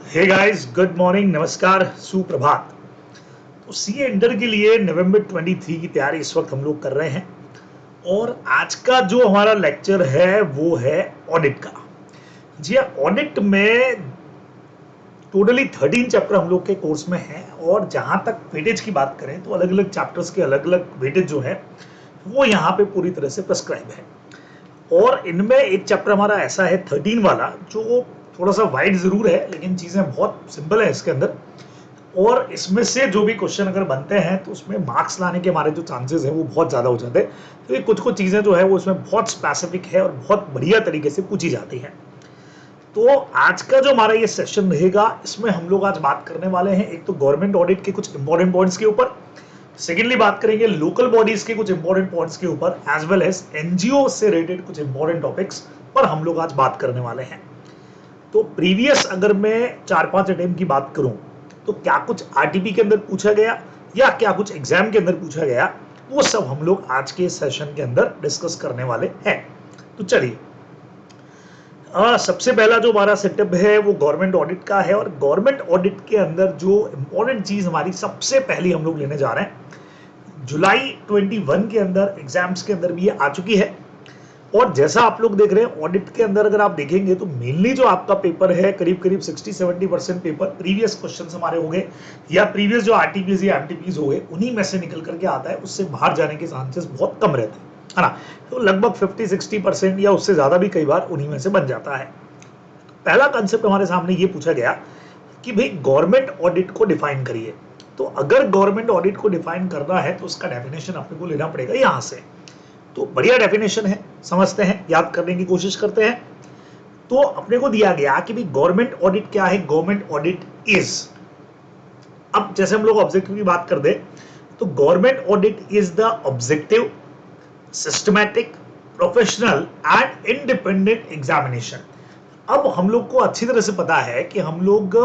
Hey guys, good morning, नमस्कार, सुप्रभात। तो सीए इंटर के लिए नवंबर 23 की तैयारी इस वक्त हम लोग कर रहे हैं और आज का जो हमारा लेक्चर है वो है ऑडिट का। जी हाँ, ऑडिट में टोटली 13 चैप्टर हम लोग के कोर्स में हैं और जहां तक वेटेज की बात करें तो अलग अलग चैप्टर्स के अलग अलग वेटेज जो है वो यहाँ पे पूरी तरह से प्रेस्क्राइब है। और इनमें एक चैप्टर हमारा ऐसा है 13 वाला जो थोड़ा सा वाइड जरूर है लेकिन चीजें बहुत सिंपल है इसके अंदर। और इसमें से जो भी क्वेश्चन अगर बनते हैं तो उसमें मार्क्स लाने के हमारे जो चांसेस हैं वो बहुत ज़्यादा हो जाते हैं। तो ये कुछ कुछ चीज़ें जो है वो इसमें बहुत स्पेसिफिक है और बहुत बढ़िया तरीके से पूछी जाती हैं। तो आज का जो हमारा ये सेशन रहेगा इसमें हम लोग आज बात करने वाले हैं एक तो गवर्नमेंट ऑडिट के कुछ इंपॉर्टेंट पॉइंट्स के ऊपर, सेकेंडली बात करेंगे लोकल बॉडीज के कुछ इंपॉर्टेंट पॉइंट्स के ऊपर, एज वेल एज एनजीओ से रिलेटेड कुछ इंपॉर्टेंट टॉपिक्स पर हम लोग आज बात करने वाले हैं। तो प्रीवियस अगर मैं 4-5 अटेम्प्ट की बात करूं तो क्या कुछ आरटीपी के अंदर पूछा गया या क्या कुछ एग्जाम के अंदर पूछा गया वो सब हम लोग आज के सेशन के अंदर डिस्कस करने वाले हैं। तो चलिए, सबसे पहला जो हमारा सेटअप है वो गवर्नमेंट ऑडिट का है और गवर्नमेंट ऑडिट के अंदर जो इंपॉर्टेंट चीज हमारी सबसे पहली हम लोग लेने जा रहे हैं, जुलाई 21 के अंदर एग्जाम्स के अंदर भी ये आ चुकी है। और जैसा आप लोग देख रहे हैं ऑडिट के अंदर अगर आप देखेंगे तो मेनली जो आपका पेपर है करीब करीब 60-70% पेपर प्रीवियस क्वेश्चन हमारे हो गए या प्रीवियस जो आरटीपीज या एमटीपीज हो गए उन्हीं में से निकल करके आता है, उससे बाहर जाने के चांसेस बहुत कम रहते हैं, है ना। तो लगभग 50-60% या उससे ज्यादा भी कई बार उन्हीं में से बन जाता है। पहला कंसेप्ट हमारे सामने ये पूछा गया कि भाई गवर्नमेंट ऑडिट को डिफाइन करिए। तो अगर गवर्नमेंट ऑडिट को डिफाइन करना है तो उसका डेफिनेशन अपने को लेना पड़ेगा यहां से। तो बढ़िया डेफिनेशन है, समझते हैं, याद करने की कोशिश करते हैं। तो अपने को दिया गया कि भाई गवर्नमेंट ऑडिट क्या है। गवर्नमेंट ऑडिट इज, अब जैसे हम लोग ऑब्जेक्टिव की बात कर दे तो government audit is the objective, systematic, professional and independent examination. अब हम लोग को अच्छी तरह से पता है कि हम लोग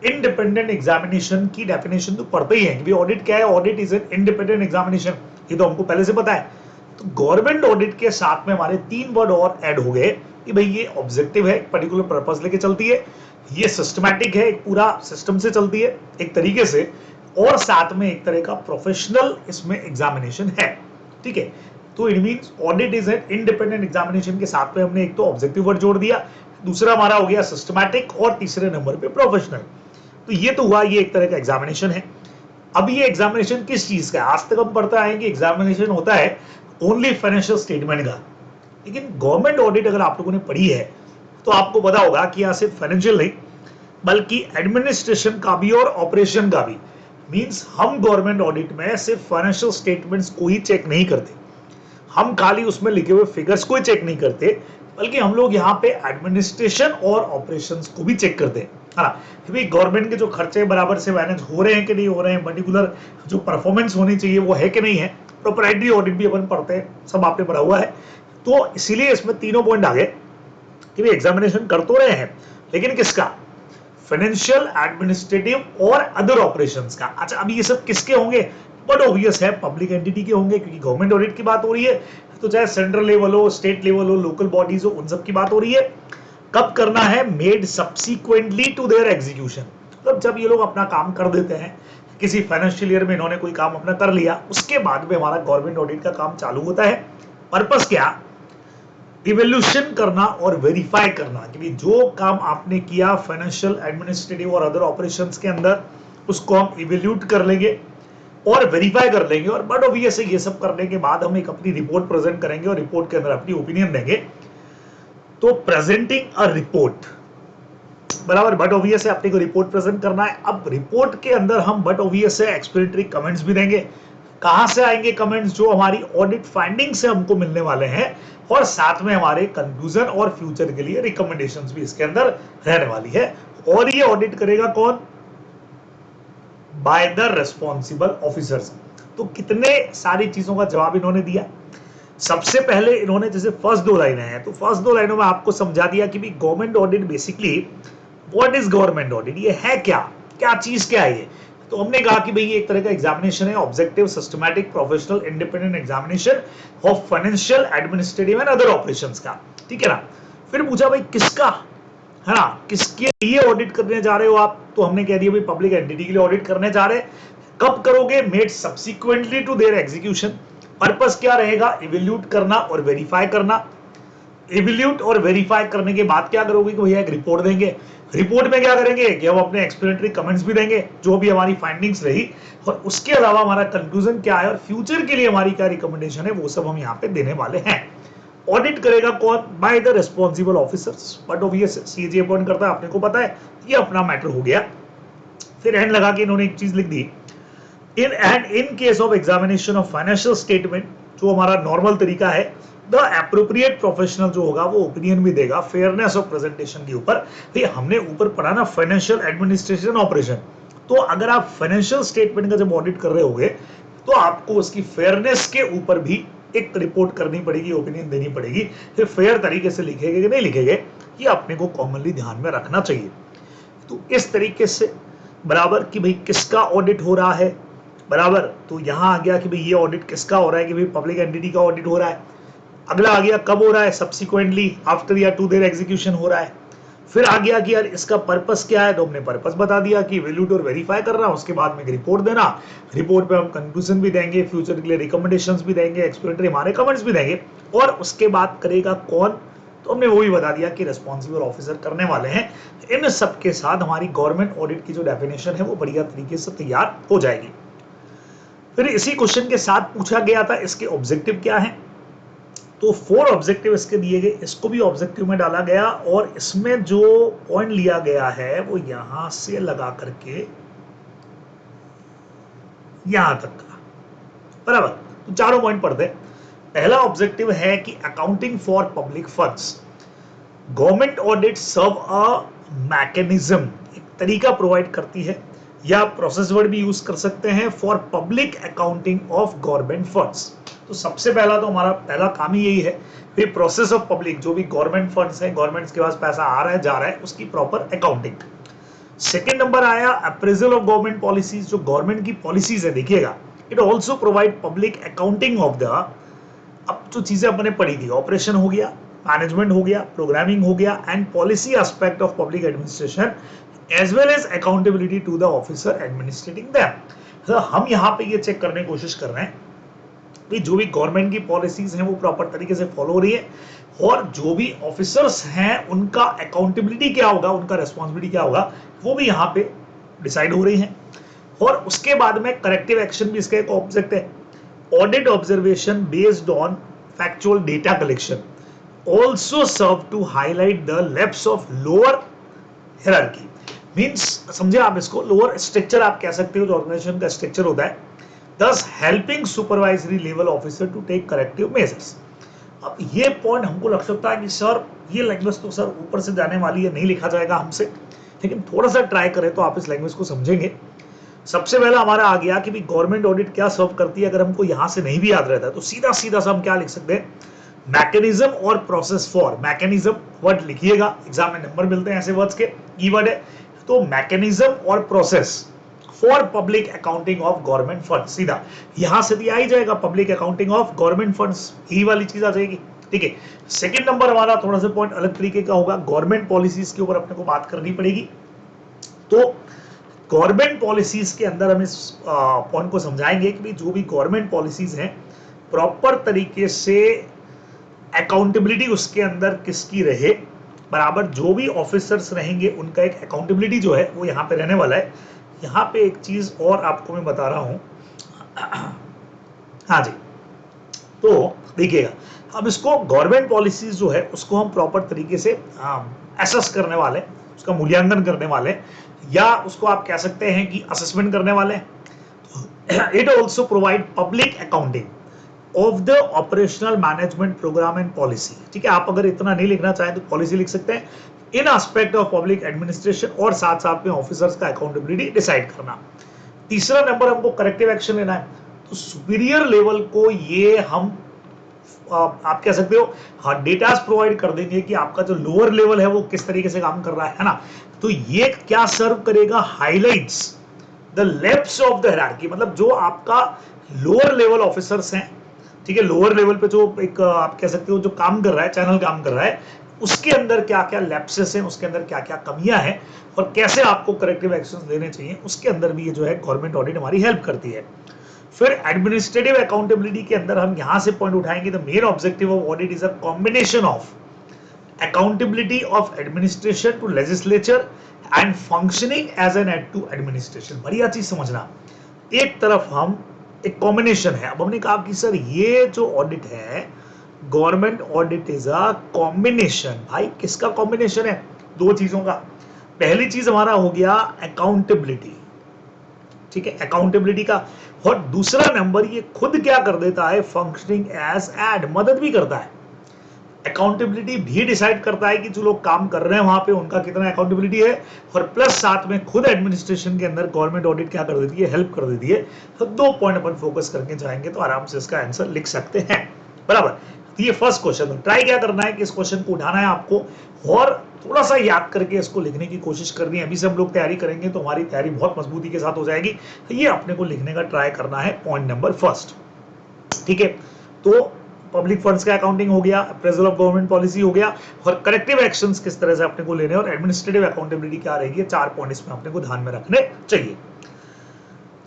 इंडिपेंडेंट एग्जामिनेशन की डेफिनेशन तो पढ़ते ही हैं कि ऑडिट क्या है। Audit is an independent examination, ये तो हमको पहले से पता है। तो गवर्नमेंट ऑडिट के साथ में हमारे 3 वर्ड और ऐड हो गए कि भाई ये ऑब्जेक्टिव है, एक पर्टिकुलर पर्पस लेके चलती है, ये सिस्टमैटिक है, एक पूरा सिस्टम से चलती है एक तरीके से, और साथ में एक तरह का प्रोफेशनल इसमें एग्जामिनेशन है। ठीक है, तो it means audit is an independent examination के साथ में हमने एक तो ऑब्जेक्टिव वर्ड जोड़ दिया, दूसरा हमारा हो गया सिस्टमैटिक और तीसरे नंबर पे प्रोफेशनल। तो ये तो हुआ, ये एक तरह का एग्जामिनेशन है। अब ये एग्जामिनेशन किस चीज का है? आज तक हम पढ़ते आए कि एग्जामिनेशन होता है ओनली फाइनेंशियल स्टेटमेंट का, लेकिन गवर्नमेंट ऑडिट अगर आप लोगों ने पढ़ी है तो आपको पता होगा कि यहाँ सिर्फ फाइनेंशियल नहीं बल्कि एडमिनिस्ट्रेशन का भी और ऑपरेशन का भी। मींस हम गवर्नमेंट ऑडिट में सिर्फ फाइनेंशियल स्टेटमेंट्स को ही चेक नहीं करते, हम खाली उसमें लिखे हुए फिगर्स को ही चेक नहीं करते, बल्कि हम लोग यहाँ पे एडमिनिस्ट्रेशन और ऑपरेशंस को भी चेक करते हैं, है ना। गवर्नमेंट के जो खर्चे बराबर से मैनेज हो रहे हैं कि नहीं हो रहे हैं, पर्टिकुलर जो परफॉर्मेंस होनी चाहिए वो है कि नहीं है, प्रोप्राइटरी ऑडिट भी अपन पढ़ते हैं, सब आपने पढ़ा हुआ है। तो इसीलिए इसमें तीनों पॉइंट आ गए कि भाई एग्जामिनेशन कर तो रहे हैं लेकिन किसका? फाइनेंशियल, एडमिनिस्ट्रेटिव और अदर ऑपरेशंस का। अच्छा, अब ये सब किसके होंगे? बट ऑब्वियस है पब्लिक एंटिटी के होंगे, क्योंकि गवर्नमेंट ऑडिट की बात हो रही है। तो चाहे सेंट्रल लेवल हो, स्टेट लेवल हो, लोकल बॉडीज हो, उन सब की बात हो रही है। कब करना है? Made subsequently to their execution. मतलब जब ये लोग अपना काम कर देते हैं, किसी फाइनेंशियल ईयर में इन्होंने कोई काम अपना कर लिया, उसके बाद में हमारा गवर्नमेंट ऑडिट का काम चालू होता है। पर्पस क्या? इवैल्यूएशन करना और वेरीफाई करना कि जो काम आपने किया फाइनेंशियल, एडमिनिस्ट्रेटिव और अदर ऑपरेशंस के अंदर, उसको हम इवैल्यूएट कर लेंगे और वेरीफाई कर लेंगे। और बट ऑब्वियस ये सब करने के बाद हम एक अपनी रिपोर्ट प्रेजेंट करेंगे और रिपोर्ट के अंदर अपनी ओपिनियन देंगे। तो प्रेजेंटिंग अ रिपोर्ट, बराबर, बट ऑब्वियस है अपने को रिपोर्ट प्रेजेंट करना है। अब रिपोर्ट के अंदर हम बट ऑब्वियस है एक्सप्लेनेटरी कमेंट्स भी देंगे। कहां से आएंगे कमेंट्स? जो हमारी ऑडिट फाइंडिंग से हमको मिलने वाले हैं, और साथ में हमारे कंक्लूजन और फ्यूचर के लिए रिकमेंडेशंस भी इसके अंदर रहने वाली है। और ये ऑडिट करेगा कौन? By the responsible officers. तो कितने सारी चीजों का जवाब इन्होंने दिया। सबसे पहले इन्होंने जैसे फर्स्ट 2 लाइनें हैं, तो फर्स्ट 2 लाइनों में आपको समझा दिया कि भी government audit basically what is government audit, ये है क्या, क्या चीज क्या है ये। तो हमने कहा कि भाई ये एक तरह का एग्जामिनेशन है, objective, systematic, professional, independent examination of financial, administrative and other operations का। ठीक है ना। फिर पूछा भाई किसका? है ना, किसके लिए ऑडिट करने जा रहे हो आप, तो हमने कह दिया भाई पब्लिक एंटिटी के लिए ऑडिट करने जा रहे हैं। कब करोगे, made subsequently to their execution. Purpose क्या रहेगा, इवैल्यूएट करना और वेरीफाई करना। इवैल्यूएट और वेरीफाई करने के बाद क्या करोगे कि भैया एक रिपोर्ट देंगे। रिपोर्ट में क्या करेंगे कि हम अपने एक्सप्लेनेटरी कमेंट्स भी देंगे, जो भी हमारी फाइंडिंग्स रही, और उसके अलावा हमारा कंक्लूजन क्या है और फ्यूचर के लिए हमारी क्या रिकमेंडेशन है, वो सब हम यहाँ पे देने वाले हैं। ऑडिट करेगा कौन, by the responsible officers, but obvious CAG appoint करता है, आपने को पता है, ये अपना मैटर हो गया। फिर एंड लगा के इन्होंने एक चीज लिख दी, in case of examination of financial statement, जो हमारा नॉर्मल तरीका है, द एप्रोप्रिएट प्रोफेशनल जो होगा वो ओपिनियन भी देगा फेयरनेस ऑफ प्रेजेंटेशन के ऊपर। भाई हमने ऊपर पढ़ा ना फाइनेंशियल एडमिनिस्ट्रेशन ऑपरेशन, तो अगर आप फाइनेंशियल स्टेटमेंट का जब ऑडिट कर रहे होगे तो आपको उसकी फेयरनेस के ऊपर भी एक रिपोर्ट करनी पड़ेगी, ओपिनियन देनी पड़ेगी। फिर फेयर तरीके से लिखेंगे कि नहीं लिखेंगे, ये अपने को कॉमनली ध्यान में रखना चाहिए। तो इस तरीके से बराबर कि भाई किसका ऑडिट हो रहा है, बराबर, तो यहां आ गया कि भाई ये ऑडिट किसका हो रहा है, कि भाई पब्लिक एंटिटी का ऑडिट हो रहा है। अगला आ गया कब हो रहा है, सब्सिक्वेंटली आफ्टर या टू देयर एग्जीक्यूशन हो रहा है। फिर आ गया कि यार इसका पर्पस क्या है, तो हमने पर्पस बता दिया कि इवैल्यूएट और वेरीफाई करना, उसके बाद में एक रिपोर्ट देना, रिपोर्ट पे हम कंक्लूजन भी देंगे, फ्यूचर के लिए रिकमेंडेशंस भी देंगे, एक्सप्लेनेटरी हमारे कमेंट्स भी देंगे, और उसके बाद करेगा कौन, तो हमने वो भी बता दिया कि रिस्पॉन्सिबल ऑफिसर करने वाले हैं। इन सब के साथ हमारी गवर्नमेंट ऑडिट की जो डेफिनेशन है वो बढ़िया तरीके से तैयार हो जाएगी। फिर इसी क्वेश्चन के साथ पूछा गया था इसके ऑब्जेक्टिव क्या है, तो 4 ऑब्जेक्टिव इसके दिए गए, इसको भी ऑब्जेक्टिव में डाला गया, और इसमें जो पॉइंट लिया गया है वो यहां से लगा करके यहां तक का, बराबर। तो चारों पॉइंट पढ़ते। पहला ऑब्जेक्टिव है कि accounting for public funds, government audit serve a mechanism, एक तरीका प्रोवाइड करती है, या प्रोसेस वर्ड भी यूज कर सकते हैं, for public accounting of government funds. तो सबसे पहला तो हमारा पहला काम ही यही है, फिर प्रोसेस ऑफ पब्लिक, जो भी गवर्नमेंट फंड्स है, गवर्नमेंट के पास पैसा आ रहा है जा रहा है, उसकी प्रॉपर अकाउंटिंग। सेकेंड नंबर आया अप्रेजल ऑफ गवर्नमेंट पॉलिसीज, जो गवर्नमेंट की पॉलिसीज है, देखिएगा, it also provide public accounting of the, अब जो चीजें अपने पढ़ी थी, ऑपरेशन हो गया, मैनेजमेंट हो गया, प्रोग्रामिंग हो गया, and policy aspect of public administration as well as accountability to the officer administrating them. हम यहाँ पे ये चेक करने की कोशिश कर रहे हैं कि जो भी गवर्नमेंट की पॉलिसीज हैं वो प्रॉपर तरीके से फॉलो हो रही है, और जो भी ऑफिसर्स हैं उनका अकाउंटेबिलिटी क्या होगा, उनका रेस्पॉन्सिबिलिटी क्या होगा, वो भी यहाँ पे डिसाइड हो रही है। और उसके बाद में करेक्टिव एक्शन भी इसका एक ऑब्जेक्ट है, audit observation based on factual data collection also serve to highlight the lapse of lower hierarchy, means समझे आप इसको, लोअर स्ट्रक्चर आप कह सकते हो, जो ऑर्गेनाइजेशन का स्ट्रक्चर होता है, thus helping supervisory level officer to take corrective measures। अब ये पॉइंट हमको लग सकता है कि सर ये लैंग्वेज तो सर ऊपर से जाने वाली है, नहीं लिखा जाएगा हमसे, लेकिन थोड़ा सा ट्राई करें तो आप इस लैंग्वेज को समझेंगे। सबसे पहला हमारा आ गया कि गवर्नमेंट ऑडिट क्या सर्व करती है, अगर हमको यहां से नहीं भी याद रहता है तो सीधा सीधा सा हम क्या लिख सकते हैं, मैकेनिज्म और प्रोसेस फॉर, मैकेनिज्म वर्ड लिखिएगा, एग्जाम में नंबर मिलते हैं ऐसे वर्ड्स के, कीवर्ड है, तो मैकेनिज्म और process for public accounting of government fund, सीधा यहां से दिया ही जाएगा, public accounting of government funds, यही वाली चीज आ जाएगी, ठीक है। सेकंड नंबर हमारा थोड़ा सा पॉइंट अलग तरीके का होगा, गवर्नमेंट पॉलिसीज के ऊपर अपने को बात करनी पड़ेगी। तो गवर्नमेंट पॉलिसीज के अंदर हम इस पॉइंट को समझाएंगे कि जो भी गवर्नमेंट पॉलिसीज हैं प्रॉपर तरीके से अकाउंटेबिलिटी उसके अंदर किसकी रहे, बराबर, जो भी ऑफिसर्स रहेंगे उनका एक अकाउंटेबिलिटी जो है वो यहाँ पे रहने वाला है। यहाँ पे एक चीज और आपको मैं बता रहा हूँ, हाँ जी, तो देखिएगा, अब इसको गवर्नमेंट पॉलिसीज जो है उसको हम प्रॉपर तरीके से असेस करने वाले, उसका मूल्यांकन करने वाले, या उसको आप कह सकते हैं कि असेसमेंट करने वाले। It also provide public accounting of the operational management programme and policy, ठीक है। आप अगर इतना नहीं लिखना चाहें तो पॉलिसी लिख सकते हैं, इन एस्पेक्ट ऑफ पब्लिक एडमिनिस्ट्रेशन, और साथ साथ में ऑफिसर्स का अकाउंटेबिलिटी डिसाइड करना। तीसरा नंबर हमको करेक्टिव एक्शन लेना है, तो सुपीरियर लेवल को ये हम आप कह सकते हो हाँ डेटा प्रोवाइड कर देंगे कि आपका जो लोअर लेवल है वो किस तरीके से काम कर रहा है ना। तो ये क्या सर्व करेगा, highlights the lapse of the hierarchy, मतलब जो आपका लोअर लेवल ऑफिसर्स हैं, ठीक है, लोअर लेवल पे जो एक आप कह सकते हो जो काम कर रहा है, चैनल काम कर रहा है, उसके अंदर क्या क्या लैप्सेस हैं, उसके अंदर क्या क्या कमियां हैं और कैसे आपको करेक्टिव एक्शंस लेने चाहिए, उसके अंदर भी ये जो है गवर्नमेंट ऑडिट हमारी हेल्प करती है। फिर एडमिनिस्ट्रेटिव अकाउंटेबिलिटी के अंदर हम यहां से पॉइंट उठाएंगे, the main objective of audit is a combination of accountability of administration to legislature and functioning as an aid to administration। बढ़िया चीज समझना, एक तरफ हम एक कॉम्बिनेशन है। अब हमने कहा कि सर ये जो ऑडिट है government audit is a combination. भाई किसका कॉम्बिनेशन है? दो चीजों का। पहली चीज हमारा हो गया अकाउंटेबिलिटी, ठीक है, अकाउंटेबिलिटी का। और दूसरा नंबर ये खुद क्या कर देता है, फंक्शनिंग एज एड, मदद भी करता है। अकाउंटेबिलिटी भी डिसाइड करता है कि जो लोग काम कर रहे हैं वहां पे उनका कितना अकाउंटेबिलिटी है, और प्लस साथ में खुद एडमिनिस्ट्रेशन के अंदर गवर्नमेंट ऑडिट क्या कर देती है, हेल्प कर देती है। तो दो पॉइंट अपन फोकस करके जाएंगे तो आराम से इसका आंसर लिख सकते हैं, बराबर। तो ये फर्स्ट क्वेश्चन है। ट्राई क्या करना है कि इस क्वेश्चन को उठाना है आपको और थोड़ा सा याद करके इसको लिखने की कोशिश करनी है। अभी से हम लोग तैयारी करेंगे तो हमारी तैयारी बहुत मजबूती के साथ हो जाएगी। तो ये अपने को लिखने का ट्राई करना है, पॉइंट नंबर फर्स्ट, ठीक है। तो पब्लिक फंड्स का अकाउंटिंग हो गया, अप्रेजल ऑफ गवर्नमेंट पॉलिसी हो गया, और करेक्टिव एक्शंस किस तरह से अपने को लेने, और एडमिनिस्ट्रेटिव अकाउंटेबिलिटी क्या रहेगी, 4 पॉइंट इसमें अपने को ध्यान में रखने चाहिए।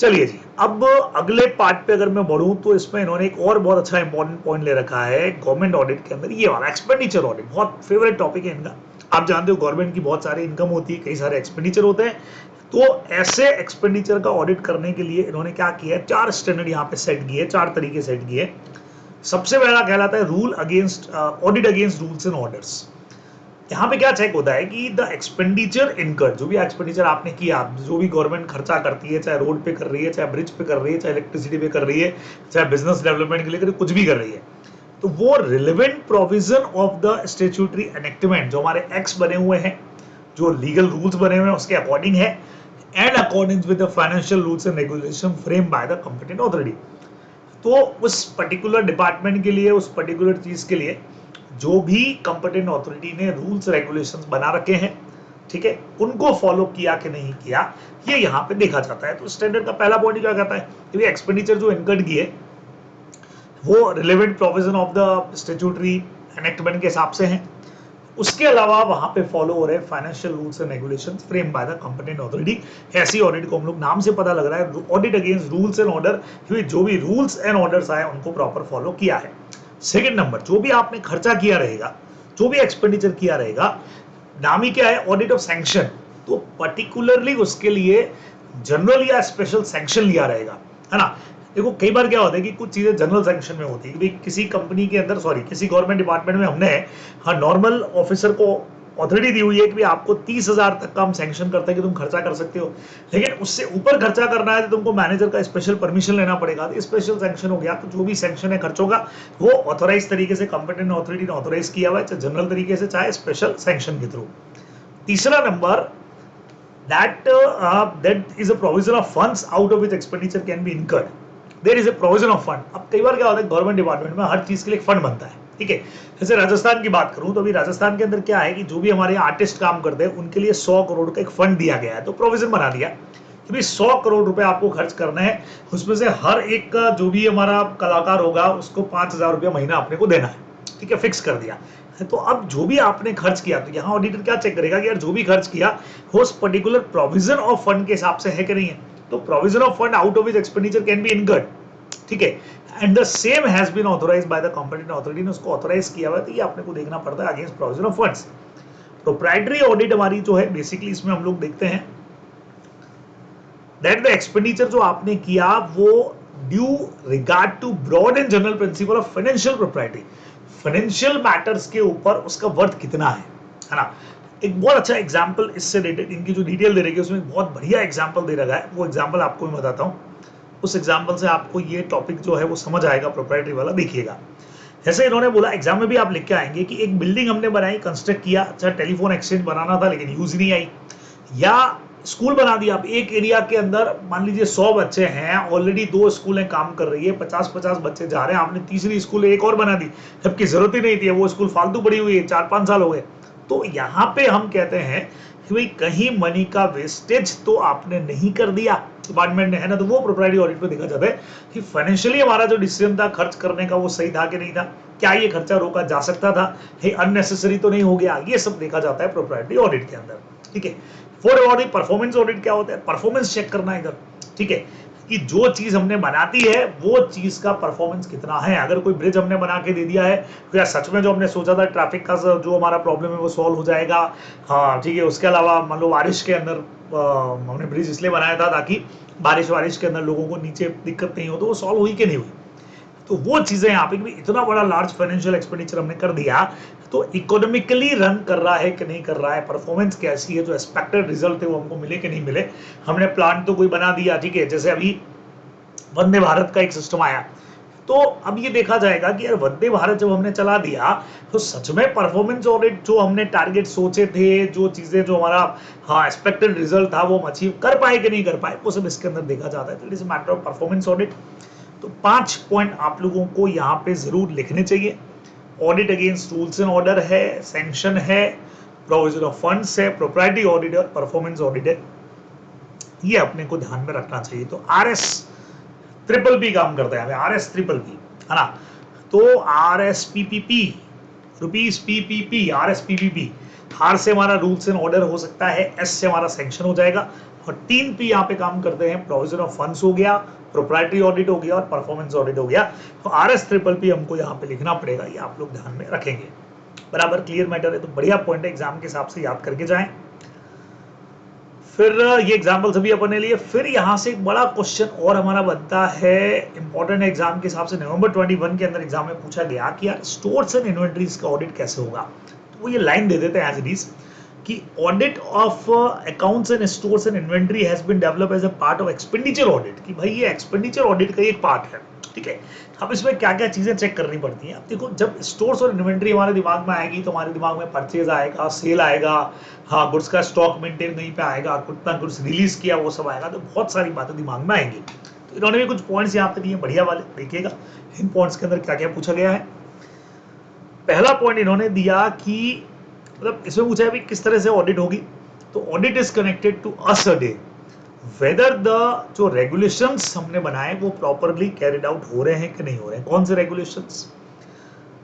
चलिए जी, अब अगले पार्ट पे अगर मैं बढ़ूं तो इसमें इन्होंने एक और बहुत अच्छा इंपॉर्टेंट पॉइंट ले रखा है गवर्नमेंट ऑडिट के अंदर, ये वाला एक्सपेंडिचर ऑडिट। बहुत फेवरेट टॉपिक है इनका। आप जानते हो गवर्नमेंट की बहुत सारी इनकम होती है, कई सारे एक्सपेंडिचर होते हैं। तो ऐसे एक्सपेंडिचर का ऑडिट करने के लिए इन्होंने क्या किया है, 4 स्टैंडर्ड यहाँ पे सेट किए, 4 तरीके सेट किए। सबसे पहला कहलाता है rule against audit against rules and orders. यहाँ पे क्या चेक होता है कि द एक्सपेंडिचर इनकर्ड, जो भी एक्सपेंडिचर आपने किया, जो भी गवर्नमेंट खर्चा करती है, चाहे रोड पे कर रही है, चाहे ब्रिज पे कर रही है, चाहे इलेक्ट्रिसिटी पे कर रही है, चाहे बिजनेस डेवलपमेंट के लिए कुछ भी कर रही है, तो वो relevant provision of the statutory enactment, जो हमारे एक्ट्स बने हुए हैं, जो लीगल रूल्स बने हुए हैं उसके अकॉर्डिंग है, and according with the financial rules and regulation frame by the competent authority. तो उस पर्टिकुलर डिपार्टमेंट के लिए, उस पर्टिकुलर चीज के लिए जो भी कंपिटेंट अथॉरिटी ने रूल्स रेगुलेशंस बना रखे हैं, ठीक है, उनको फॉलो किया कि नहीं किया, ये यहाँ पे देखा जाता है। तो स्टैंडर्ड का पहला पॉइंट क्या कहता है कि एक्सपेंडिचर जो इनकर्ड किए वो relevant provision of the statutory enactment के हिसाब से हैं। उसके अलावा वहां पे फॉलो हो रहे financial rules and regulations frame by the competent authority. ऐसी ऑडिट को हम लोग नाम से पता लग रहा है audit against rules and order, क्योंकि जो भी रूल्स एंड ऑर्डर्स आए उनको प्रॉपर फॉलो किया है। सेकंड नंबर, जो भी आपने खर्चा किया रहेगा, जो भी एक्सपेंडिचर किया रहेगा, नाम ही क्या है, ऑडिट ऑफ सैंक्शन। तो पर्टिकुलरली उसके लिए जनरल या स्पेशल सैंक्शन लिया रहेगा, है ना। देखो कई बार क्या होता है कि कुछ चीजें जनरल सैंक्शन में होती है कि किसी कंपनी के अंदर, सॉरी किसी गवर्नमेंट डिपार्टमेंट में हमने हाँ नॉर्मल ऑफिसर को अथॉरिटी दी हुई है कि आप 30,000 तक का हम सैंक्शन करते हैं कि तुम खर्चा कर सकते हो, लेकिन उससे ऊपर खर्चा करना है तो तुमको मैनेजर का स्पेशल परमिशन लेना पड़ेगा। तो स्पेशल सैंक्शन हो गया। तो जो भी सैंक्शन है खर्चों का, वो ऑथोराइज तरीके से कंपिटेंट अथॉरिटी ने ऑथोराइज किया हुआ है, चाहे जनरल तरीके से चाहे स्पेशल सैंक्शन के थ्रू। तीसरा number, that is a provision of funds out of which expenditure can be incurred. There is a provision of fund. अब कई बार क्या होता है गवर्नमेंट डिपार्टमेंट में हर चीज के लिए फंड बनता है, ठीक है। जैसे राजस्थान की बात करूं तो अभी राजस्थान के अंदर क्या है कि जो भी हमारे आर्टिस्ट काम करते हैं उनके लिए 100 करोड़ का एक फंड दिया गया है। तो प्रोविजन बना दिया कि भाई 100 करोड़ रुपए आपको खर्च करना है, उसमें से हर एक का जो भी हमारा कलाकार होगा उसको 5,000 रुपया महीना अपने को देना है, ठीक है, फिक्स कर दिया। तो अब जो भी आपने खर्च किया, तो यहाँ ऑडिटर क्या चेक करेगा कि यार जो भी खर्च किया वो उस पर्टिकुलर प्रोविजन ऑफ फंड के हिसाब से है कि नहीं है। तो provision of fund out of which expenditure can be incurred, ठीक है, and the same has been authorised by the competent authority ने उसको ऑथराइज किया हुआ है। तो ये आपने को देखना पड़ता है against provision of funds. Proprietary audit हमारी जो है बेसिकली इसमें हम लोग देखते हैं दैट द एक्सपेंडिचर जो आपने किया वो due regard to broad and general principle of financial propriety, financial matters के ऊपर उसका वर्थ कितना है ना। एक बहुत अच्छा एग्जांपल इससे रिलेटेड, इनकी जो डिटेल दे रखी है उसमें बहुत बढ़िया एग्जांपल दे रखा है। वो एग्जांपल आपको मैं बताता हूँ, उस एग्जांपल से आपको ये टॉपिक जो है वो समझ आएगा प्रोप्राइटरी वाला। देखिएगा, जैसे इन्होंने बोला एग्जाम में भी आप लिख के आएंगे कि एक बिल्डिंग हमने बनाई, कंस्ट्रक्ट किया, चाहे टेलीफोन एक्सचेंज बनाना था लेकिन यूज नहीं आई, या स्कूल बना दिया। आप एक एरिया के अंदर मान लीजिए 100 बच्चे हैं, ऑलरेडी 2 स्कूलें काम कर रही है, 50-50 बच्चे जा रहे हैं, आपने तीसरी स्कूल एक और बना दी जबकि जरूरत ही नहीं थी, वो स्कूल फालतू पड़ी हुई है, 4-5 साल हो गए। तो यहाँ पे हम कहते हैं कि भाई कहीं मनी का वेस्टेज तो आपने नहीं कर दिया डिपार्टमेंट ने, है ना। तो वो प्रोप्राइटरी ऑडिट में देखा जाता है कि फाइनेंशियली हमारा जो डिसीजन था खर्च करने का वो सही था कि नहीं था, क्या ये खर्चा रोका जा सकता था, हे अननेसेसरी तो नहीं हो गया, ये सब देखा जाता है प्रोप्राइटरी ऑडिट के अंदर। ठीक है, फोर्थ ऑडिट परफॉर्मेंस ऑडिट क्या होता है, परफॉर्मेंस चेक करना इधर। ठीक है, कि जो चीज हमने बनाती है वो चीज का परफॉर्मेंस कितना है। अगर कोई ब्रिज हमने बना के दे दिया है तो क्या सच में जो हमने सोचा था ट्रैफिक का जो हमारा प्रॉब्लम है वो सॉल्व हो जाएगा। हाँ ठीक है, उसके अलावा मान लो बारिश के अंदर हमने ब्रिज इसलिए बनाया था ताकि बारिश के अंदर लोगों को नीचे दिक्कत नहीं हो, तो वो सॉल्व हुई कि नहीं हुई। तो वो चीजें यहाँ पे इतना बड़ा लार्ज फाइनेंशियल एक्सपेंडिचर हमने कर दिया, तो इकोनॉमिकली रन कर रहा है कि नहीं कर रहा है, परफॉर्मेंस कैसी है, जो एक्सपेक्टेड रिजल्ट है वो हमको मिले कि नहीं मिले। हमने प्लान तो कोई बना दिया, ठीक है, जैसे अभी वंदे भारत का एक सिस्टम आया, तो अब ये देखा जाएगा कि यार वंदे भारत जब हमने चला दिया तो सच में परफॉर्मेंस ऑडिट जो हमने टारगेट सोचे थे, जो चीजें जो हमारा हाँ एक्सपेक्टेड रिजल्ट था वो हम अचीव कर पाए कि नहीं कर पाए, वो सब इसके अंदर देखा जाता है। तो it is matter of performance audit. तो 5 पॉइंट आप लोगों को यहाँ पे जरूर लिखने चाहिए। Audit against rules and order है, सैंक्शन है, प्रोविजन ऑफ फंड्स है, प्रोप्राइटरी ऑडिट और परफॉर्मेंस ऑडिट है, ये अपने को ध्यान में रखना चाहिए। तो RS ट्रिपल पी काम करता है, RS ट्रिपल पी है ना। तो RSPPP rupees PPP, RSPPP, R से हमारा रूल्स एंड ऑर्डर हो सकता है, S से हमारा सैंक्शन हो जाएगा, और 3 P यहाँ पे काम करते हैं, प्रोविजन ऑफ फंड्स हो गया, प्रोप्राइटरी ऑडिट हो गया और परफॉर्मेंस ऑडिट हो गया। तो RS ट्रिपल पी हमको यहाँ पे लिखना पड़ेगा, ये आप लोग ध्यान में रखेंगे। बराबर क्लियर मैटर है, तो बढ़िया पॉइंट है, एग्जाम के हिसाब से याद करके जाएं। फिर ये एग्जाम्पल सभी अपने लिए। फिर यहाँ से एक बड़ा क्वेश्चन और हमारा बनता है, इंपॉर्टेंट एग्जाम के हिसाब से, नवंबर 21 के अंदर एग्जाम में पूछा गया कि यार स्टोर्स एंड इन्वेंट्रीज का ऑडिट कैसे होगा। तो वो ये लाइन दे देते हैं एज इट इज कि audit of accounts and stores and inventory has been develop as a part of expenditure audit, कि भाई ये एक्सपेंडिचर ऑडिट का एक पार्ट है। ठीक है, अब इसमें क्या क्या चीजें चेक करनी पड़ती हैं। अब देखो, जब स्टोर्स और इन्वेंट्री हमारे दिमाग में आएगी तो हमारे दिमाग में परचेज आएगा, सेल आएगा, हाँ गुड्स का स्टॉक मेंटेन कहीं पे आएगा, कितना गुड्स रिलीज किया वो सब आएगा, तो बहुत सारी बातें दिमाग में आएंगी। तो इन्होंने भी कुछ पॉइंट्स यहाँ पे दिए बढ़िया वाले, देखिएगा इन पॉइंट्स के अंदर क्या क्या पूछा गया है। पहला पॉइंट इन्होंने दिया कि मतलब इसमें पूछा है भी किस तरह से ऑडिट होगी। तो audit is connected to ascertain whether the जो रेगुलेशंस हमने बनाए वो प्रॉपरली कैरिड आउट हो रहे हैं कि नहीं हो रहे हैं। कौन से रेगुलेशंस,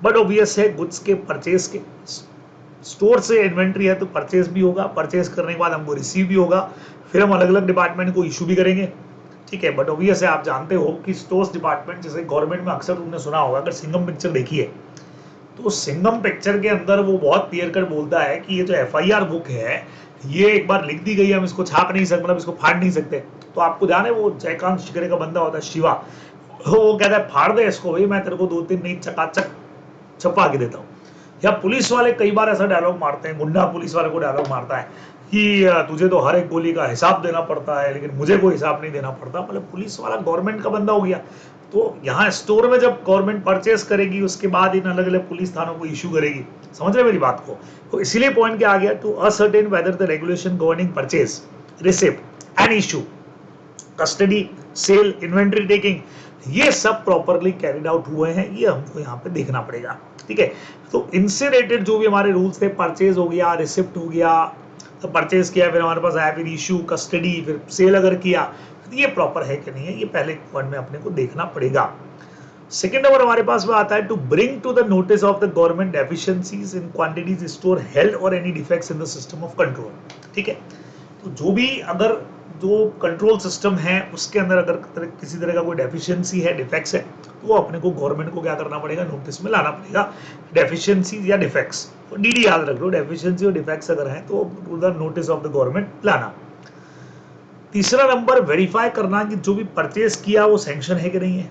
बट ऑब्वियस है गुड्स के परचेज के, स्टोर से इन्वेंट्री है तो परचेज भी होगा, परचेज करने के बाद हमको रिसीव भी होगा, फिर हम अलग अलग डिपार्टमेंट को इशू भी करेंगे। ठीक है, बट ऑब्वियस है आप जानते हो कि स्टोर्स डिपार्टमेंट, जैसे गवर्नमेंट में अक्सर तुमने सुना होगा, अगर सिंघम पिक्चर देखी है तो सिंघम पिक्चर के अंदर वो बहुत क्लियर कट बोलता है कि ये जो FIR बुक है ये एक बार लिख दी गई है, हम इसको छाप नहीं सकते, मतलब इसको फाड़ नहीं सकते। तो आपको ध्यान है वो जयकांत शिकरे का बंदा होता है शिवा, वो कहता है फाड़ दे इसको भाई, मैं तेरे को 2-3 नहीं चकाचक छपा के देता हूँ। या पुलिस वाले कई बार ऐसा डायलॉग मारते हैं, गुंडा पुलिस वाले को डायलॉग मारता है कि तुझे तो हर एक गोली का हिसाब देना पड़ता है लेकिन मुझे कोई हिसाब नहीं देना पड़ता, मतलब पुलिस वाला गवर्नमेंट का बंदा हो गया। तो यहाँ स्टोर में जब गवर्नमेंट परचेस करेगी उसके बाद इन अलग अलग पुलिस थानों को इशू करेगी, समझ रहे मेरी बात को। तो इसीलिए पॉइंट क्या आ गया, to ascertain whether the regulation governing purchase, receipt and issue, custody, sale, inventory taking, ये सब प्रॉपरली कैरिड आउट हुए हैं, ये हमको यहाँ पे देखना पड़ेगा। ठीक है, तो इनसे रिलेटेड जो भी हमारे रूल्स थे, परचेज हो गया, रिसिप्ट हो गया, तो परचेज किया, फिर हमारे पास आया, फिर इशू, कस्टडी, फिर सेल अगर किया, ये प्रॉपर है कि नहीं है, ये पहले पॉइंट में अपने को देखना पड़ेगा। सेकेंड नंबर हमारे पास में आता है, to bring to the notice of the government deficiencies in quantities store held और any defects in the system of control. ठीक है, तो जो भी अगर जो कंट्रोल सिस्टम है उसके अंदर अगर किसी तरह का कोई डेफिशिएंसी है, डिफेक्ट्स है, तो वो अपने को गवर्नमेंट को क्या करना पड़ेगा, नोटिस में लाना पड़ेगा, डेफिशिएंसीज या डिफेक्ट्स। तो DD याद रख लो, डेफिशिएंसी और डिफेक्ट्स अगर हैं तो to the notice of the government लाना। तीसरा नंबर, वेरीफाई करना कि जो भी परचेज किया वो सैंक्शन है कि नहीं है।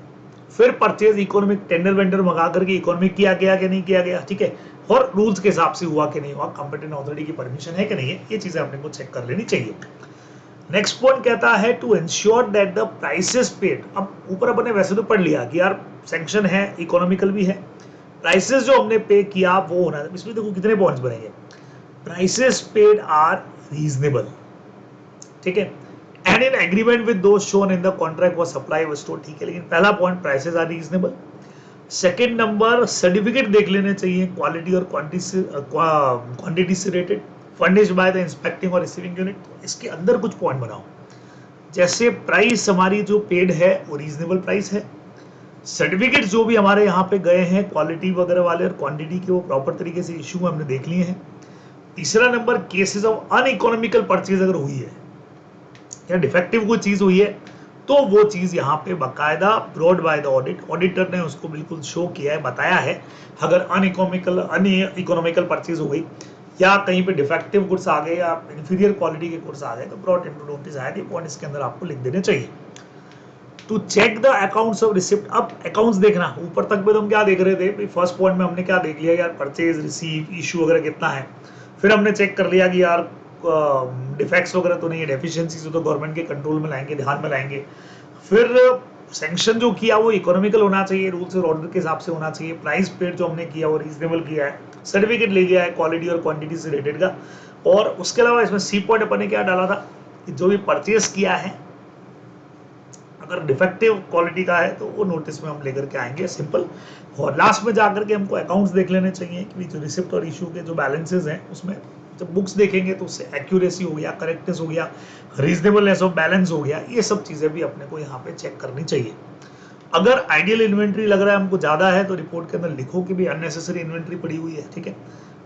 फिर परचेज इकोनॉमिक टेंडर वेंडर मंगा करके इकोनॉमिक किया गया कि नहीं किया गया, ठीक है, और रूल्स के हिसाब से हुआ कि नहीं हुआ, कॉम्पिटेंट अथॉरिटी की परमिशन है कि नहीं है, ये चीजें अपने को चेक कर लेनी चाहिए। नेक्स्ट पॉइंट कहता है, to ensure that the prices paid. अब ऊपर अपने वैसे तो पढ़ लिया कि यार सैंक्शन है, इकोनॉमिकल भी है, प्राइसेस जो हमने पे किया वो होना है। इसमें देखो कितने पॉइंट्स बनेंगे, प्राइसेस पेड आर रीजनेबल, ठीक है, and in agreement with those shown in the contract was supply was store, ठीक है, लेकिन पहला point prices are reasonable. Second number, certificate देख लेने चाहिए क्वालिटी और क्वांटिटी से related, furnished by the inspecting और रिसीविंग यूनिट। इसके अंदर कुछ पॉइंट बनाओ, जैसे प्राइस हमारी जो पेड है वो रीजनेबल प्राइस है, सर्टिफिकेट जो भी हमारे यहाँ पे गए हैं क्वालिटी वगैरह वाले और क्वांटिटी के, वो प्रॉपर तरीके से इशू हमने देख लिए हैं। तीसरा number, cases of uneconomical purchase अगर हुई है या डिफेक्टिव कोई चीज हुई है तो वो चीज यहाँ पे बाकायदा ब्रॉड बाय द ऑडिटर ने उसको बिल्कुल शो किया है, बताया है। अगर अनइकोनॉमिकल परचेज हो गई या कहीं पे डिफेक्टिव गुड्स आ गए या इंफीरियर क्वालिटी के गुड्स आ गए तो ब्रॉड इनटू नोटिस आया। ये पॉइंट इसके अंदर आपको लिख देने चाहिए। To check the accounts of receipt, अब अकाउंट्स देखना, ऊपर तक में तो हम क्या देख रहे थे, फर्स्ट पॉइंट में हमने क्या देख लिया यार, परचेज, रिसीव, इशू वगैरह कितना है। फिर हमने चेक कर लिया कि यार डिफेक्ट्स वगैरह तो नहीं है, डेफिशिएंसीज तो गवर्नमेंट के कंट्रोल में लाएंगे, ध्यान में लाएंगे। फिर सैंक्शन जो किया वो इकोनॉमिकल होना चाहिए, रूल्स और ऑर्डर के हिसाब से होना चाहिए। प्राइस पेड जो हमने किया वो रीजनेबल किया है। सर्टिफिकेट ले लिया है क्वालिटी और क्वांटिटी से रिलेटेड का। और उसके अलावा इसमें सी पॉइंट अपन ने क्या डाला था कि जो भी परचेज किया है अगर डिफेक्टिव क्वालिटी का है तो वो नोटिस में हम लेकर के आएंगे, सिंपल। और लास्ट में जाकर के हमको अकाउंट्स देख लेने चाहिए कि जो रिसिप्ट और इशू के जो बैलेंसेज हैं उसमें जब बुक्स देखेंगे तो उससे एक्यूरेसी हो गया, करेक्टनेस हो गया, रीजनेबलनेस ऑफ बैलेंस हो गया, ये सब चीजें भी अपने को यहाँ पे चेक करनी चाहिए। अगर आइडियल इन्वेंट्री लग रहा है हमको ज्यादा है तो रिपोर्ट के अंदर लिखो कि भी अननेसेसरी इन्वेंट्री पड़ी हुई है, ठीक है।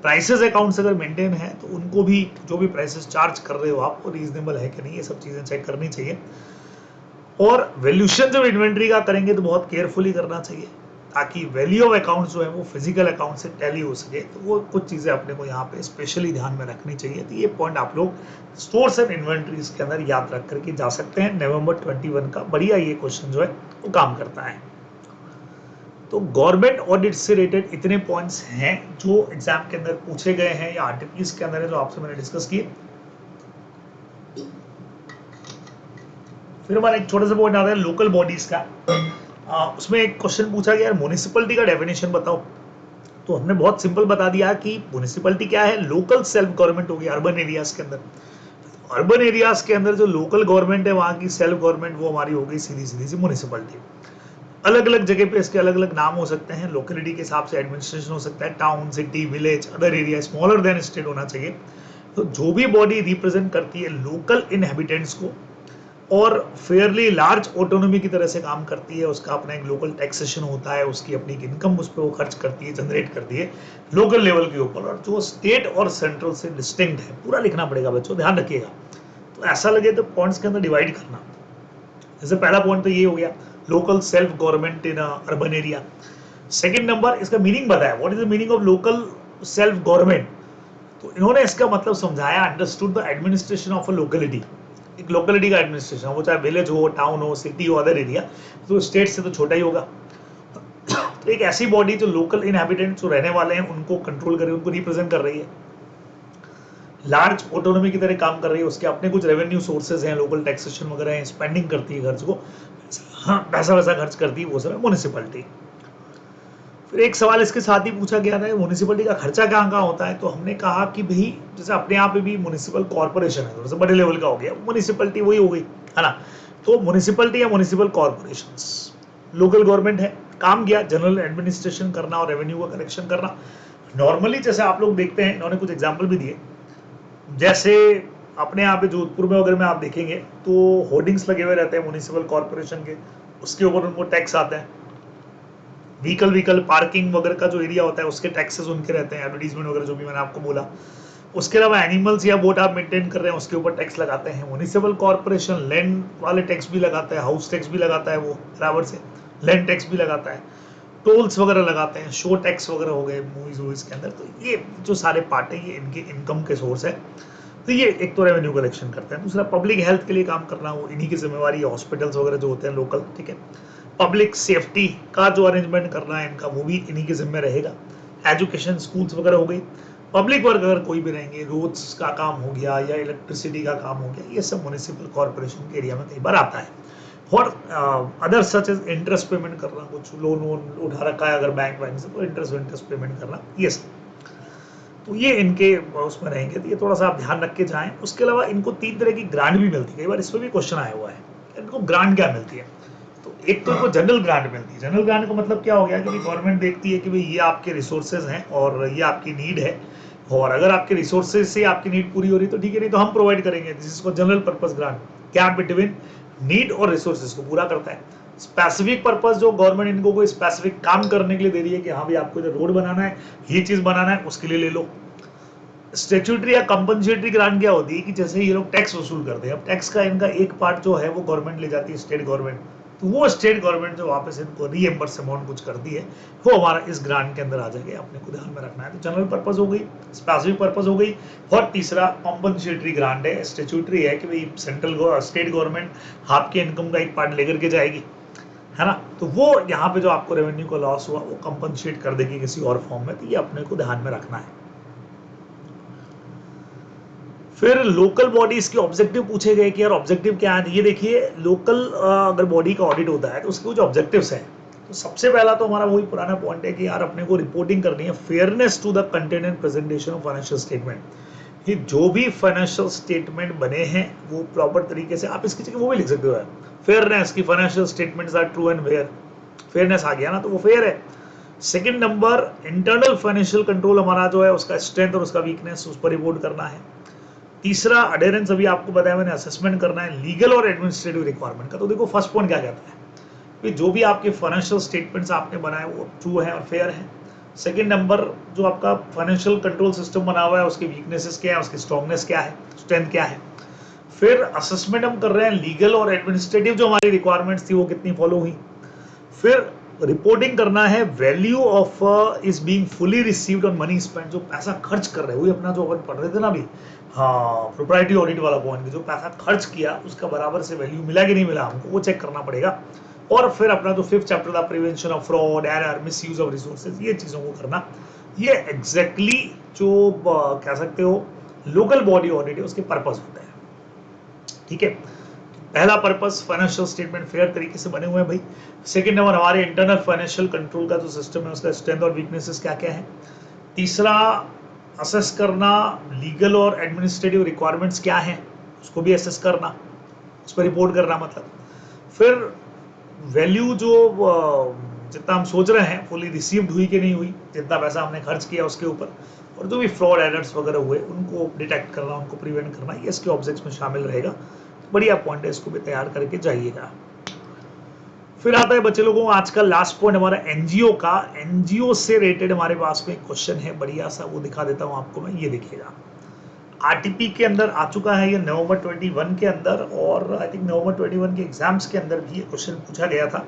प्राइसेस अकाउंट्स अगर मेंटेन है तो उनको भी, जो भी प्राइसेस चार्ज कर रहे हो आप, वो रीजनेबल है कि नहीं, ये सब चीजें चेक करनी चाहिए। और वैल्यूएशन जब इन्वेंट्री का करेंगे तो बहुत केयरफुली करना चाहिए ताकि वैल्यू ऑफ अकाउंट्स जो है वो फिजिकल अकाउंट से टैली हो सके। तो वो कुछ चीजें अपने को यहाँ पे स्पेशली ध्यान में रखनी चाहिए। तो ये पॉइंट आप लोग स्टोर्स एंड इन्वेंट्रीज के अंदर याद रख करके जा सकते हैं। नवंबर 21 का बढ़िया ये क्वेश्चन जो है वो काम करता है। तो गवर्नमेंट ऑडिट से रिलेटेड इतने पॉइंट्स हैं जो एग्जाम के अंदर पूछे गए हैं या आरटीपीएस के अंदर है जो आपसे मैंने डिस्कस किए। फिर हमारा एक छोटा सा पॉइंट आता है लोकल बॉडीज का। उसमें एक क्वेश्चन पूछा गया म्युनिसिपैलिटी का डेफिनेशन बताओ। तो हमने बहुत सिंपल बता दिया कि म्युनिसिपैलिटी क्या है, लोकल सेल्फ गवर्नमेंट होगी अर्बन एरियाज के अंदर। अर्बन एरियाज के अंदर जो लोकल गवर्नमेंट है वहां की सेल्फ गवर्नमेंट वो हमारी हो गई सीधी सीधी सी म्युनिसिपैलिटी। अलग अलग जगह पे इसके अलग अलग नाम हो सकते हैं, लोकेलिटी के हिसाब से एडमिनिस्ट्रेशन हो सकता है, town, city, village, other area, smaller than state होना चाहिए। तो जो भी बॉडी रिप्रेजेंट करती है लोकल इनहेबिटेंट्स को और फेयरली लार्ज ऑटोनॉमी की तरह से काम करती है, उसका अपना एक लोकल टैक्सेशन होता है, उसकी अपनी इनकम उस पर वो खर्च करती है, जनरेट करती है लोकल लेवल के ऊपर, और जो स्टेट और सेंट्रल से डिस्टिंक्ट है। पूरा लिखना पड़ेगा बच्चों, ध्यान रखिएगा। तो ऐसा लगे तो पॉइंट्स के अंदर डिवाइड करना। जैसे पहला पॉइंट तो ये हो गया local self government in urban area. Second number, इसका मीनिंग बताया, what is the meaning of local self government. तो इन्होंने इसका मतलब समझाया, understood the administration of a locality. एक लोकेलिटी का एडमिनिस्ट्रेशन, वो चाहे विलेज हो, टाउन हो, सिटी हो, अदर एरिया, तो स्टेट से तो छोटा ही होगा। तो एक ऐसी बॉडी जो लोकल इनहैबिटेंट जो रहने वाले हैं उनको कंट्रोल कर रही है, उनको रिप्रेजेंट कर रही है, लार्ज ऑटोनॉमी की तरह काम कर रही है, उसके अपने कुछ रेवेन्यू सोर्सेज हैं, लोकल टैक्सेशन वगैरह है, स्पेंडिंग करती है खर्च को, पैसा वैसा खर्च करती है, वो सब है म्युनिसिपैलिटी। फिर एक सवाल इसके साथ ही पूछा गया था म्युनिसिपैलिटी का खर्चा कहाँ कहाँ होता है। तो हमने कहा कि भाई जैसे अपने यहाँ पे भी म्युनिसिपल कॉर्पोरेशन है, थोड़ा सा बड़े लेवल का हो गया, म्युनिसिपैलिटी वही हो गई है ना। तो म्युनिसिपैलिटी या म्युनिसिपल कॉर्पोरेशंस लोकल गवर्नमेंट है, काम किया जनरल एडमिनिस्ट्रेशन करना और रेवेन्यू का कलेक्शन करना। नॉर्मली जैसे आप लोग देखते हैं, इन्होंने कुछ एग्जाम्पल भी दिए, जैसे अपने यहाँ पे जोधपुर में वगैरह में आप देखेंगे तो होर्डिंग्स लगे हुए रहते हैं म्युनिसिपल कॉर्पोरेशन के, उसके ऊपर उनको टैक्स आते हैं। व्हीकल पार्किंग वगैरह का जो एरिया होता है उसके टैक्सेस उनके रहते हैं, एडवर्टीजमेंट वगैरह जो भी मैंने आपको बोला। उसके अलावा एनिमल्स या बोट आप मेंटेन कर रहे हैं उसके ऊपर टैक्स लगाते हैं। म्युनिसिपल कॉर्पोरेशन लैंड वाले टैक्स भी लगाता है, हाउस टैक्स भी लगाता है, वो बराबर से लैंड टैक्स भी लगाता है, टोल्स वगैरह लगाते हैं, शो टैक्स वगैरह हो गए मूवीज के अंदर। तो ये जो सारे पार्ट है ये इनके इनकम के सोर्स है। तो ये एक तो रेवेन्यू कलेक्शन करते हैं। दूसरा पब्लिक हेल्थ के लिए काम करना, वो इन्हीं की जिम्मेवारी है, हॉस्पिटल्स वगैरह जो होते हैं लोकल, ठीक है। पब्लिक सेफ्टी का जो अरेंजमेंट करना है इनका, वो भी इन्हीं के जिम्मे रहेगा। एजुकेशन, स्कूल्स वगैरह हो गई। पब्लिक वर्क अगर कोई भी रहेंगे, रोड्स का काम हो गया या इलेक्ट्रिसिटी का काम हो गया, ये सब म्युनिसिपल कॉर्पोरेशन के एरिया में कई बार आता है। और other such as interest payment करना, कुछ लोन वोन उठा रखा है अगर बैंक से, तो इंटरेस्ट पेमेंट करना, ये सब। तो ये इनके उसमें रहेंगे, तो ये थोड़ा सा आप ध्यान रख के जाएं। उसके अलावा इनको 3 तरह की ग्रांट भी मिलती है, कई बार इसमें भी क्वेश्चन आया हुआ है इनको ग्रांट क्या मिलती है। तो एक तो इनको जनरल ग्रांट मिलती है। जनरल ग्रांट का मतलब क्या हो गया कि गवर्नमेंट देखती है कि भाई ये आपके रिसोर्सेज हैं और ये आपकी नीड है, और अगर आपके रिसोर्सेज से आपकी नीड पूरी हो रही तो ठीक है, नहीं तो हम प्रोवाइड करेंगे। This is general purpose grant, gap between need और रिसोर्सेज को पूरा करता है। स्पेसिफिक पर्पस जो गवर्नमेंट इनको कोई स्पेसिफिक काम करने के लिए दे रही है कि हाँ भाई आपको इधर रोड बनाना है, ये चीज बनाना है, उसके लिए ले लो। स्टेट्यूटरी या कंपनसेटरी ग्रांट क्या होती है कि जैसे ये लोग टैक्स वसूल करते हैं, अब टैक्स का इनका एक पार्ट जो है वो गवर्नमेंट ले जाती है, स्टेट गवर्नमेंट, तो वो स्टेट गवर्नमेंट जो वापस इनको रीएम्बर्स अमाउंट कुछ करती है, वो हमारा इस ग्रांट के अंदर आ जाएगा, अपने को ध्यान में रखना है। तो जनरल पर्पस हो गई, स्पेसिफिक पर्पस हो गई, और तीसरा कॉम्पनसेटरी ग्रांट है। स्टेट्यूटरी है कि भाई सेंट्रल स्टेट गवर्नमेंट आपके इनकम का एक पार्ट लेकर के जाएगी, है ना, तो वो यहाँ पे जो आपको रेवेन्यू का लॉस हुआ वो कंपनसेट कर देगी किसी और फॉर्म में, तो ये अपने को ध्यान में रखना है। फिर लोकल बॉडीज के ऑब्जेक्टिव पूछे गए कि यार ऑब्जेक्टिव क्या है। ये देखिए, लोकल अगर बॉडी का ऑडिट होता है तो उसके कुछ ऑब्जेक्टिव्स हैं। तो सबसे पहला तो हमारा वही पुराना पॉइंट है कि यार अपने को रिपोर्टिंग करनी है, fairness to the content and presentation of financial statement, कि जो भी फाइनेंशियल स्टेटमेंट बने हैं वो प्रॉपर तरीके से, आप इसकी जगह वो भी लिख सकते हो, फेयरनेस की financial statements are true and fair, fairness आ गया ना तो वो फेयर है। Second number, internal financial control हमारा जो है उसका स्ट्रेंथ और उसका वीकनेस उस पर रिपोर्ट करना है। तीसरा, अडेरेंस अभी आपको बताया मैंने, असेसमेंट करना है लीगल और एडमिनिस्ट्रेटिव रिक्वायरमेंट का। तो देखो फर्स्ट पॉइंट क्या कहता है कि जो भी आपके फाइनेंशियल स्टेटमेंट्स आपने बनाए वो ट्रू है और फेयर है। सेकंड नंबर, जो आपका फाइनेंशियल कंट्रोल सिस्टम बना हुआ है उसके वीकनेसेस क्या है, उसकी स्ट्रॉन्गनेस क्या है, स्ट्रेंथ क्या है। फिर असेसमेंट हम कर रहे हैं लीगल और एडमिनिस्ट्रेटिव जो हमारी रिक्वायरमेंट्स थी वो कितनी फॉलो हुई। फिर रिपोर्टिंग करना है value of is being fully received on money spend, जो पैसा खर्च कर रहे हैं, वही अपना जो अपन पढ़ रहे थे ना अभी, हाँ प्रोप्राइटरी ऑडिट वाला पॉइंट, जो पैसा खर्च किया उसका बराबर से वैल्यू मिला कि नहीं मिला, हमको वो चेक करना पड़ेगा। और फिर अपना जो फिफ्थ चैप्टर था, prevention of fraud, error, misuse of resources, ये चीजों को करना, ये एग्जैक्टली जो कह सकते हो लोकल बॉडी ऑडिट है उसके पर्पस होता है। ठीक है, पहला पर्पस फाइनेंशियल स्टेटमेंट फेयर तरीके से बने हुए हैं भाई। सेकंड नंबर, हमारे इंटरनल फाइनेंशियल कंट्रोल का जो सिस्टम है उसका स्ट्रेंथ और वीकनेसेस क्या क्या है। तीसरा, असेस करना लीगल और एडमिनिस्ट्रेटिव रिक्वायरमेंट्स क्या हैं, उसको भी असेस करना, उस पर रिपोर्ट करना मतलब। फिर वैल्यू जो जितना हम सोच रहे हैं फुली रिसीव्ड हुई कि नहीं हुई, जितना पैसा हमने खर्च किया उसके ऊपर, और जो भी फ्रॉड एरर्स वगैरह हुए उनको डिटेक्ट करना, उनको प्रिवेंट करना, ये इसके ऑब्जेक्ट्स में शामिल रहेगा। बढ़िया पॉइंट है, इसको भी तैयार करके जाइएगा। फिर आता है बच्चे लोगों आज का लास्ट पॉइंट हमारा एनजीओ का। एनजीओ से रिलेटेड हमारे पास में क्वेश्चन है बढ़िया सा, वो दिखा देता हूं आपको मैं, ये देखिएगा। आरटीपी के अंदर आ चुका है ये नवंबर 21 के अंदर, और आई थिंक नवंबर 21 के एग्जाम्स के अंदर भी ये क्वेश्चन पूछा गया था।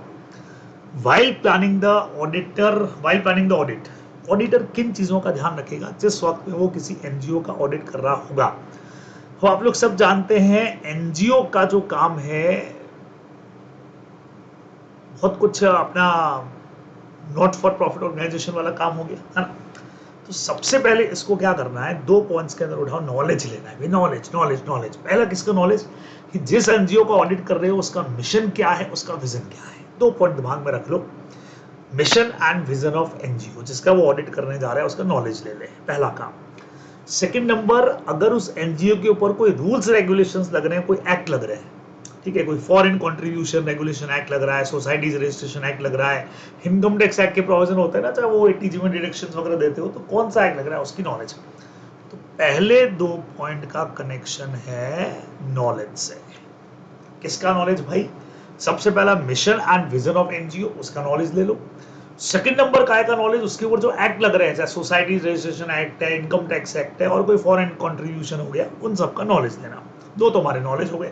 While planning the audit, auditor किन चीजों का ध्यान रखेगा जिस वक्त में वो किसी एनजीओ का ऑडिट कर रहा होगा। तो आप लोग सब जानते हैं एनजीओ का जो काम है बहुत कुछ अपना नॉट फॉर प्रॉफिट ऑर्गेनाइजेशन वाला काम हो गया है ना। तो सबसे पहले इसको क्या करना है, दो पॉइंट्स के अंदर उठाओ, नॉलेज लेना है, नॉलेज नॉलेज नॉलेज। पहला किसका नॉलेज, कि जिस एनजीओ को ऑडिट कर रहे हो उसका मिशन क्या है, उसका विजन क्या है। दो पॉइंट दिमाग में रख लो, mission and vision of NGO, जिसका वो ऑडिट करने जा रहा है उसका नॉलेज ले ले, पहला काम। सेकंड नंबर, अगर उस एनजीओ के ऊपर कोई रूल्स रेगुलेशंस लग रहे हैं, कोई एक्ट लग रहे हैं, ठीक है, कोई फॉरेन कंट्रीब्यूशन रेगुलेशन एक्ट लग रहा है, सोसाइटीज रजिस्ट्रेशन एक्ट लग रहा है, इनकम टैक्स एक्ट के प्रोविजन होते हैं ना, चाहे वो एटीजी में डिडक्शंस वगैरह देते हो, तो कौन सा एक्ट लग रहा है उसकी नॉलेज। तो पहले दो पॉइंट का कनेक्शन है नॉलेज से। किसका नॉलेज भाई, सबसे पहला mission and vision of NGO, उसका नॉलेज ले लो। सेकंड नंबर काय का नॉलेज, उसके ऊपर जो एक्ट लग रहे हैं, चाहे सोसाइटी रजिस्ट्रेशन एक्ट है, इनकम टैक्स एक्ट है, और कोई फॉरेन कंट्रीब्यूशन हो गया, उन सब का नॉलेज लेना। दो तो हमारे नॉलेज हो गए।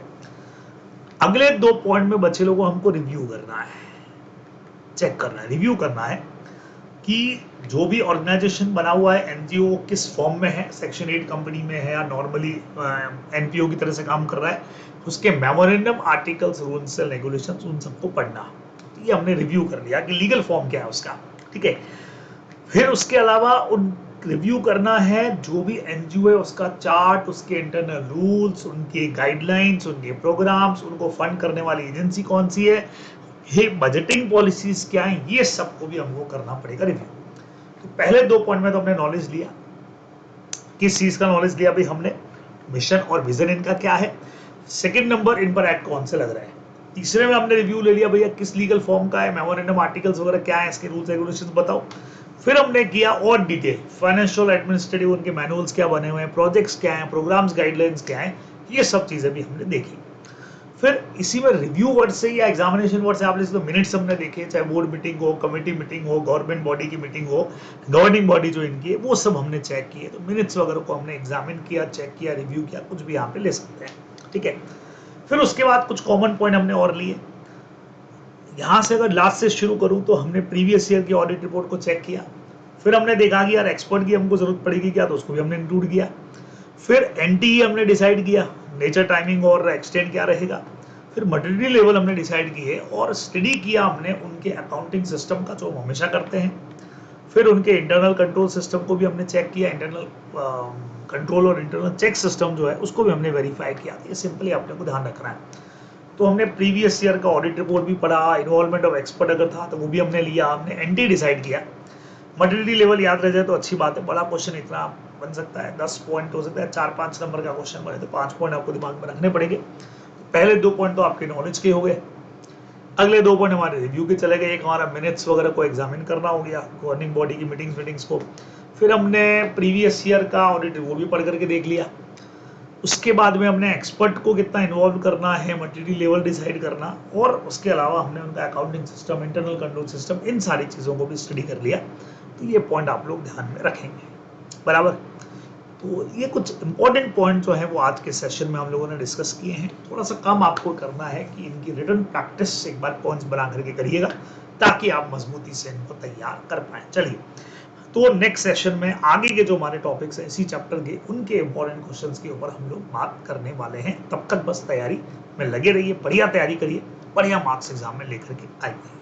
अगले दो पॉइंट में बच्चे लोगों को हमको रिव्यू करना है, चेक करना है, रिव्यू करना है कि जो भी ऑर्गेनाइजेशन बना हुआ है एनजीओ किस फॉर्म में है, सेक्शन 8 कंपनी में है या नॉर्मली एनपीओ की तरह से काम कर रहा है, उसके memorandum, articles, rules and regulations, उन सबको पढ़ना। तो ये हमने रिव्यू कर लिया कि लीगल फॉर्म क्या है उसका, ठीक है। फिर उसके अलावा उन रिव्यू करना है जो भी एनजीओ है उसका चार्ट, उसके इंटरनल रूल्स, उनके गाइडलाइंस, उनके प्रोग्राम्स, उनको फंड करने वाली एजेंसी कौन सी है, ये बजटिंग पॉलिसीज क्या है, ये सबको भी हमको करना पड़ेगा रिव्यू। तो पहले दो पॉइंट में तो हमने नॉलेज लिया, किस चीज का नॉलेज लिया भाई हमने, मिशन और विजन इनका क्या है। सेकंड नंबर, इन पर एक्ट कौन से लग रहा है। तीसरे में हमने रिव्यू ले लिया भैया किस लीगल फॉर्म का है, मेमोरेंडम, आर्टिकल्स वगैरह क्या है, इसके रूल्स रेगुलेशंस बताओ। फिर हमने किया और डिटेल, फाइनेंशियल एडमिनिस्ट्रेटिव उनके मैनुअल्स क्या बने हुए हैं, प्रोजेक्ट्स क्या हैं, प्रोग्राम्स गाइडलाइंस क्या हैं, ये सब चीजें भी हमने देखी। फिर इसी में रिव्यू वर्ड से या एग्जामिनेशन वर्ड से आप जैसे तो मिनट्स हमने देखे, चाहे बोर्ड मीटिंग हो, कमेटी मीटिंग हो, गवर्नमेंट बॉडी की मीटिंग हो, गवर्निंग बॉडी जो इनकी है वो सब हमने चेक किए। तो मिनट्स वगैरह को हमने एग्जामिन किया, चेक किया, रिव्यू किया, कुछ भी यहाँ पे ले सकते हैं, ठीक है। फिर उसके बाद कुछ कॉमन पॉइंट हमने और लिए। यहाँ से अगर लास्ट से शुरू करूँ तो हमने प्रीवियस ईयर की ऑडिट रिपोर्ट को चेक किया। फिर हमने देखा कि यार एक्सपर्ट की हमको जरूरत पड़ेगी क्या, तो उसको भी हमने इंक्लूड किया। फिर एनटीई हमने डिसाइड किया, नेचर टाइमिंग और एक्सटेंड क्या रहेगा। फिर मटेरियली लेवल हमने डिसाइड किए और स्टडी किया हमने उनके अकाउंटिंग सिस्टम का जो हम हमेशा करते हैं। फिर उनके इंटरनल कंट्रोल सिस्टम को भी हमने चेक किया, इंटरनल कंट्रोल और इंटरनल चेक सिस्टम जो है उसको भी हमने वेरीफाई किया। ये सिंपली आपने को ध्यान रखना है। तो हमने प्रीवियस ईयर का ऑडिट रिपोर्ट भी पढ़ा, इन्वॉल्वमेंट ऑफ एक्सपर्ट अगर था तो वो भी हमने लिया, हमने एनटी डिसाइड किया। मटेरियली लेवल याद रह जाए तो अच्छी बात है, बड़ा क्वेश्चन इतना बन सकता है, 10 पॉइंट हो सकता है, 4-5 नंबर का क्वेश्चन बने तो 5 पॉइंट आपको दिमाग में रखने पड़ेंगे। पहले 2 पॉइंट तो आपके नॉलेज के हो गए, अगले 2 पॉइंट हमारे रिव्यू के चले गए। एक हमारा मिनट्स वगैरह को एग्जामिन करना हो गया, गवर्निंग बॉडी की मीटिंग्स को। फिर हमने प्रीवियस ईयर का ऑडिट रिपोर्ट भी पढ़ करके देख लिया। उसके बाद में हमने एक्सपर्ट को कितना इन्वॉल्व करना है, मटेरियल लेवल डिसाइड करना, और उसके अलावा हमने उनका accounting system, internal control system, इन सारी चीज़ों को भी स्टडी कर लिया। तो ये पॉइंट आप लोग ध्यान में रखेंगे, बराबर। तो ये कुछ इंपॉर्टेंट पॉइंट जो है वो आज के सेशन में हम लोगों ने डिस्कस किए हैं। थोड़ा सा काम आपको करना है कि इनकी रिटन प्रैक्टिस एक बार पॉइंट्स बना करके करिएगा ताकि आप मजबूती से इनको तैयार कर पाए। चलिए, तो नेक्स्ट सेशन में आगे के जो हमारे टॉपिक्स हैं इसी चैप्टर के, उनके इंपॉर्टेंट क्वेश्चंस के ऊपर हम लोग बात करने वाले हैं। तब तक बस तैयारी में लगे रहिए, बढ़िया तैयारी करिए, बढ़िया मार्क्स एग्जाम में लेकर के आइए।